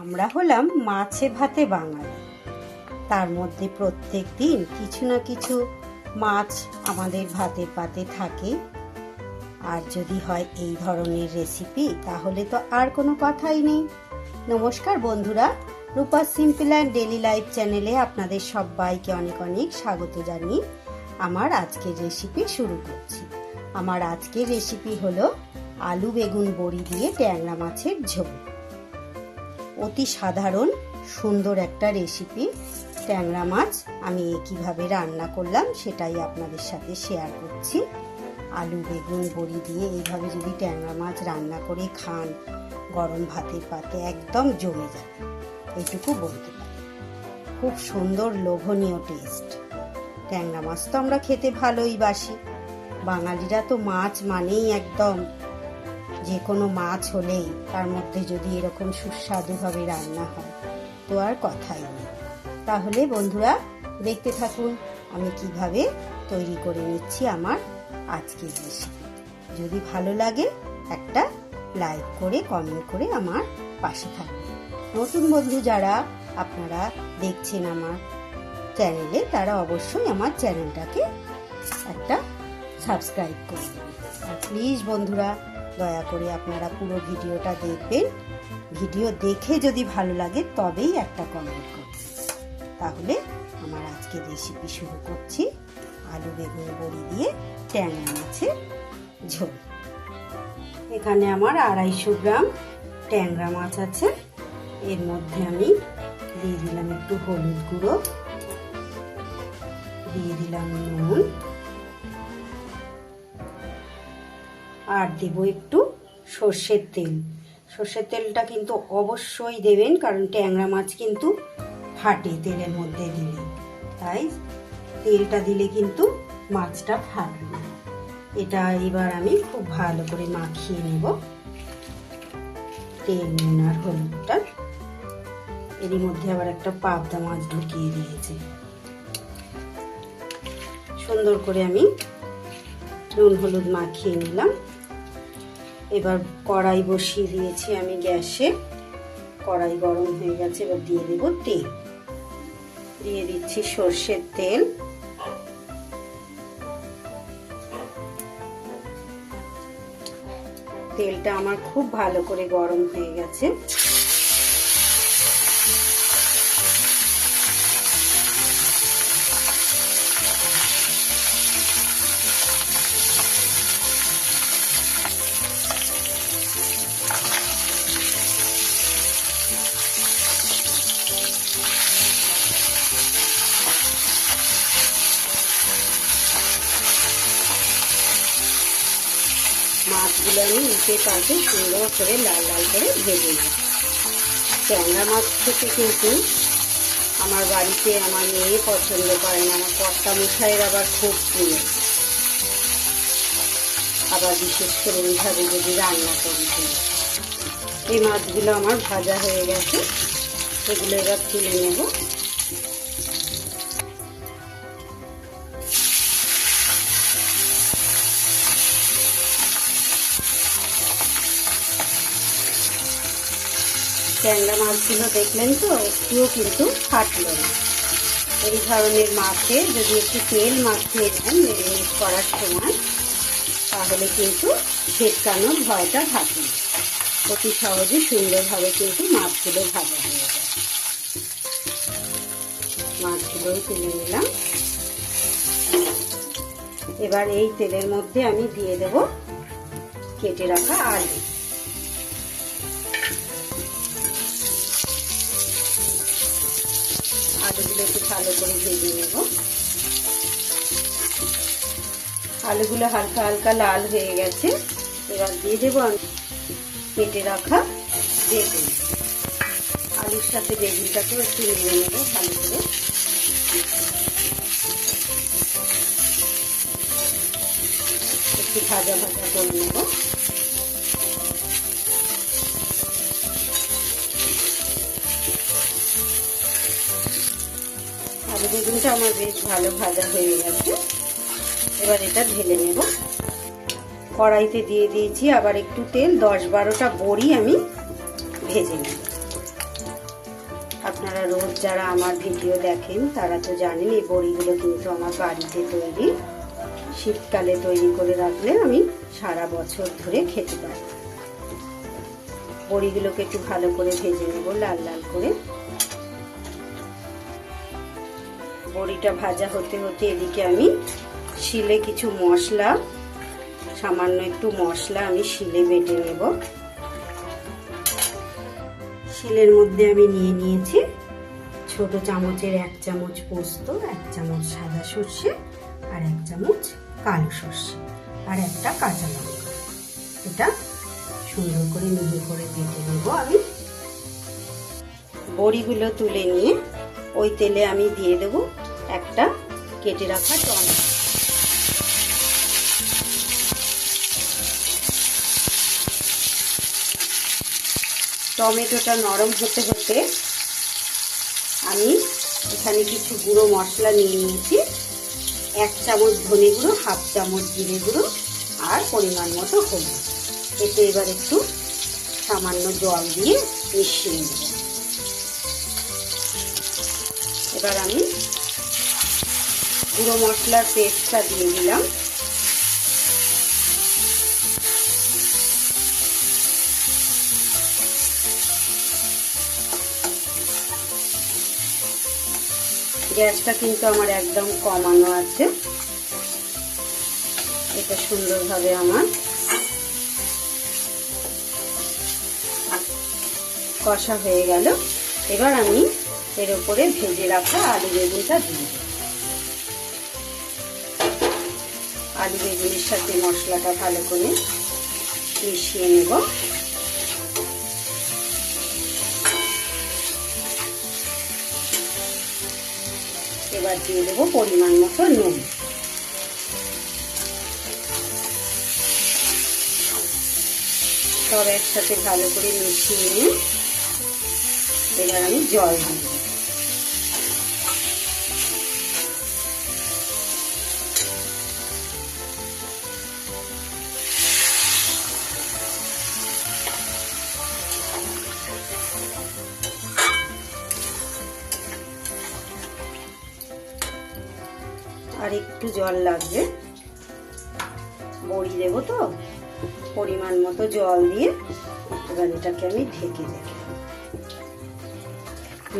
আমরা হলাম মাছে ভাতে বাঙালি। তার মধ্যে প্রত্যেক দিন কিছু না কিছু মাছ আমাদের ভাতের পাতে থাকে। আর যদি হয় এই ধরনের রেসিপি তাহলে তো আর কোনো কথাই নেই। নমস্কার বন্ধুরা, রূপা সিম্পল অ্যান্ড ডেলি লাইফ চ্যানেলে আপনাদের সবাইকে অনেক অনেক স্বাগত জানিয়ে আমার আজকের রেসিপি শুরু করছি। আমার আজকের রেসিপি হলো আলু বেগুন বড়ি দিয়ে ট্যাংরা মাছের ঝোল। অতি সাধারণ সুন্দর একটা রেসিপি। ট্যাংরা মাছ আমি কিভাবে রান্না করলাম সেটাই আপনাদের সাথে শেয়ার করছি। আলু বেগুন বড়ি দিয়ে এইভাবে যদি ট্যাংরা মাছ রান্না করে খান, গরম ভাতের পাতে একদম জমে যাবে, এইটুকু বলতে পারি। খুব সুন্দর লোভনীয় টেস্ট। ট্যাংরা মাছ তো আমরা খেতে ভালোই বাসি। বাঙালিরা তো মাছ মানেই একদম, যে কোনো মাছ হলেই তার মধ্যে যদি এরকম সুস্বাদুভাবে রান্না হয় তো আর কথাই নেই। তাহলে বন্ধুরা দেখতে থাকুন আমি কিভাবে তৈরি করে নিচ্ছি আমার আজকের রেসিপি। যদি ভালো লাগে একটা লাইক করে কমেন্ট করে আমার পাশে থাকবেন। নতুন বন্ধু যারা আপনারা দেখছেন আমার চ্যানেলে, তারা অবশ্যই আমার চ্যানেলটাকে একটা সাবস্ক্রাইব করে দেবেন। আর প্লিজ বন্ধুরা দয়া করে আপনারা পুরো ভিডিওটা দেখবেন। ভিডিও দেখে যদি ভালো লাগে তবেই একটা কমেন্ট করবেন। তাহলে আমার আজকে রেসিপি শুরু করছি। আলু বেগুন বড়ি দিয়ে ট্যাংরা মাছের ঝোল। এখানে আমার 250 গ্রাম ট্যাংরা মাছ আছে। এর মধ্যে আমি দিয়ে দিলাম একটু হলুদ গুঁড়ো, দিয়ে দিলাম নুন, আর দেব একটু সর্ষের তেল। সর্ষের তেলটা কিন্তু অবশ্যই দেবেন, কারণ ট্যাংরা মাছ কিন্তু ফাটে তেলের মধ্যে দিলে, তাই তেলটা দিলে কিন্তু মাছটা ফাটবে না। এটা এবার আমি খুব ভালো করে মাখিয়ে নেব তেল, নুন আর হলুদটা। এরই মধ্যে আবার একটা পাবদা মাছ ঢুকিয়ে দিয়েছে। সুন্দর করে আমি নুন হলুদ মাখিয়ে নিলাম। এবার কড়াই বসিয়ে দিয়েছি আমি গ্যাসে। কড়াই গরম হয়ে গেছে। এবার দিয়ে দেব তেল। দিয়ে দিচ্ছি সর্ষের তেল। তেলটা আমার খুব ভালো করে গরম হয়ে গেছে। মাছগুলো আমি উল্টে পাল্টে সুন্দর করে লাল লাল করে ভেজে নেব। ট্যাংরা মাছ খেতে কিন্তু আমার বাড়িতে আমার মেয়ে পছন্দ করে না, আমার কর্তা মশাইয়ের আবার খুব প্রিয়। আবার বিশেষ করে এইভাবে যদি রান্না করি। এই মাছগুলো আমার ভাজা হয়ে গেছে, এগুলো এবার তুলে নেব। ট্যাংরা মাছগুলো দেখলেন তো একটুও কিন্তু ফাটলো না। এই ধরনের মাছে যদি একটু তেল মাখিয়ে দেন ম্যারিনেট করার সময়, তাহলে কিন্তু ভেটকানোর ভয়টা থাকে না। অতি সহজে সুন্দরভাবে কিন্তু মাছগুলো ভাজা হয়ে যায়। মাছগুলোও তুলে নিলাম। এবার এই তেলের মধ্যে আমি দিয়ে দেব কেটে রাখা আলু। আলুগুলো একটু ভালো করে ভেজে নেব। আলুগুলো হালকা হালকা লাল হয়ে গেছে। এবার দিয়ে দেবো আমি কেটে রাখা বেগুন। আলুর সাথে বেগুনটাকেও একটু নেড়ে নেব ভালো করে। একটু ভাজা ভাজা করে নেব। আলু বেগুনটা আমার বেশ ভালো ভাজা হয়ে গেছে। এবার এটা ঢেলে নেব। কড়াইতে দিয়ে দিয়েছি আবার একটু তেল। 10-12টা বড়ি আমি ভেজে নেব। আপনারা রোজ যারা আমার ভিডিও দেখেন তারা তো জানেন এই বড়িগুলো কিন্তু আমার বাড়িতে তৈরি। শীতকালে তৈরি করে রাখলে আমি সারা বছর ধরে খেতে পারি। বড়িগুলোকে একটু ভালো করে ভেজে নেব লাল লাল করে। বড়িটা ভাজা হতে হতে এদিকে আমি শিলে কিছু মশলা, সামান্য একটু মশলা আমি শিলে বেটে নেব। শিলের মধ্যে আমি নিয়ে নিয়েছি ছোট চামচের 1 চামচ পোস্ত, 1 চামচ সাদা সর্ষে আর 1 চামচ কালো সর্ষে আর একটা কাঁচা লঙ্কা। এটা সুন্দর করে মিহি করে বেটে নেব আমি। বড়িগুলো তুলে নিয়ে ওই তেলে আমি দিয়ে দেব একটা কেটে রাখা টমেটো। টমেটোটা নরম হতে হতে আমি এখানে কিছু গুঁড়ো মশলা নিয়ে নিয়েছি। 1 চামচ ধনে গুঁড়ো, 1/2 চামচ জিরে গুঁড়ো আর পরিমাণ মতো হলুদ। এতে এবার একটু সামান্য জল দিয়ে মিশিয়ে নেব। এবার আমি গুঁড়ো মশলার পেস্টটা দিয়ে দিলাম। গ্যাসটা কিন্তু আমার একদম কমানো আছে। এটা সুন্দরভাবে আমার কষা হয়ে গেল। এবার আমি এর উপরে ভেজে রাখা আলু বেগুনটা দিই। আলু বেগুনের সাথে মশলাটা ভালো করে মিশিয়ে নেব। এবার দিয়ে দেবো পরিমাণ মতো নুন। সব একসাথে ভালো করে মিশিয়ে নিয়ে এবার আমি জল দিয়ে দেব। আর একটু জল লাগবে, বড়ি দেবো তো, পরিমাণ মতো জল দিয়ে এবার এটাকে আমি ঢেকে দেব।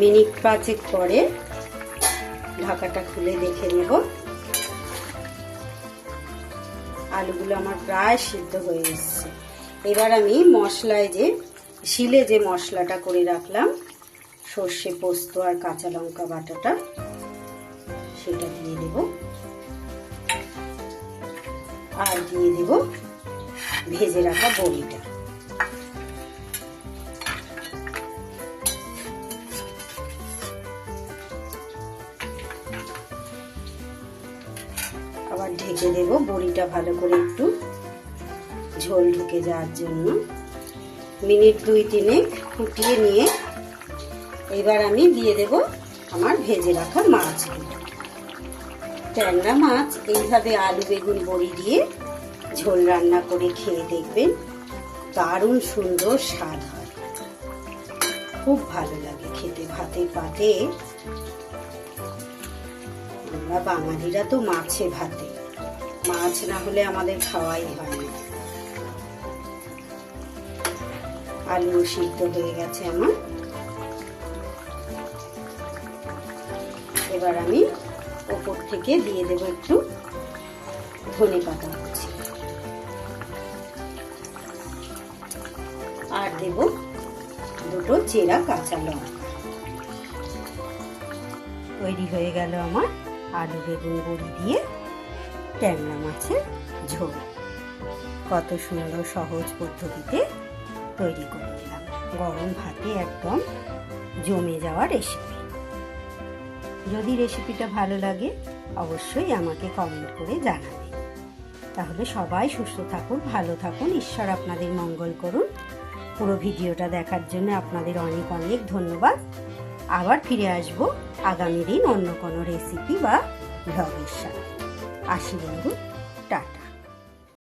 মিনিট 5 পরে ঢাকাটা খুলে দেখে নেব। আলুগুলো আমার প্রায় সিদ্ধ হয়ে এসেছে। এবার আমি মশলায় শিলে যে মশলাটা করে রাখলাম, সর্ষে, পোস্ত আর কাঁচা লঙ্কা বাটাটা, সেটা দিয়ে দেব। আর দিয়ে দেব ভেজে রাখা বড়িটা। আবার ঢেকে দেব বড়িটা ভালো করে একটু ঝোল ঢুকে যাওয়ার জন্য। মিনিট 2-3 ফুটিয়ে নিয়ে এবার আমি দিয়ে দেব আমার ভেজে রাখা মাছগুলো। ট্যাংরা মাছ এইভাবে আলু বেগুন বড়ি দিয়ে ঝোল রান্না করে খেয়ে দেখবেন, দারুণ সুন্দর স্বাদ হয়, খুব ভালো লাগে খেতে ভাতে পাতে। আমরা বাঙালিরা তো মাছে ভাতে, মাছ না হলে আমাদের খাওয়াই হয় না। আলু সিদ্ধ হয়ে গেছে আমার। এবার আমি উপর থেকে দিয়ে দেব একটু ধনেপাতা কুচি, আর দেব 2 চেরা কাঁচা লঙ্কা। তৈরি হয়ে গেল আমার আলু বেগুন বড়ি দিয়ে ট্যাংরা মাছের ঝোল। কত সুন্দর সহজ পদ্ধতিতে তৈরি করে নিলাম। গরম ভাতে একদম জমে যাওয়া রেসিপি। যদি রেসিপিটা ভালো লাগে অবশ্যই আমাকে কমেন্ট করে জানাবেন। তাহলে সবাই সুস্থ থাকুন, ভালো থাকুন, ঈশ্বর আপনাদের মঙ্গল করুন। পুরো ভিডিওটা দেখার জন্য আপনাদের অনেক অনেক ধন্যবাদ। আবার ফিরে আসবো আগামী দিন অন্য কোনো রেসিপি বা ব্লগের সাথে। আসি বন্ধু।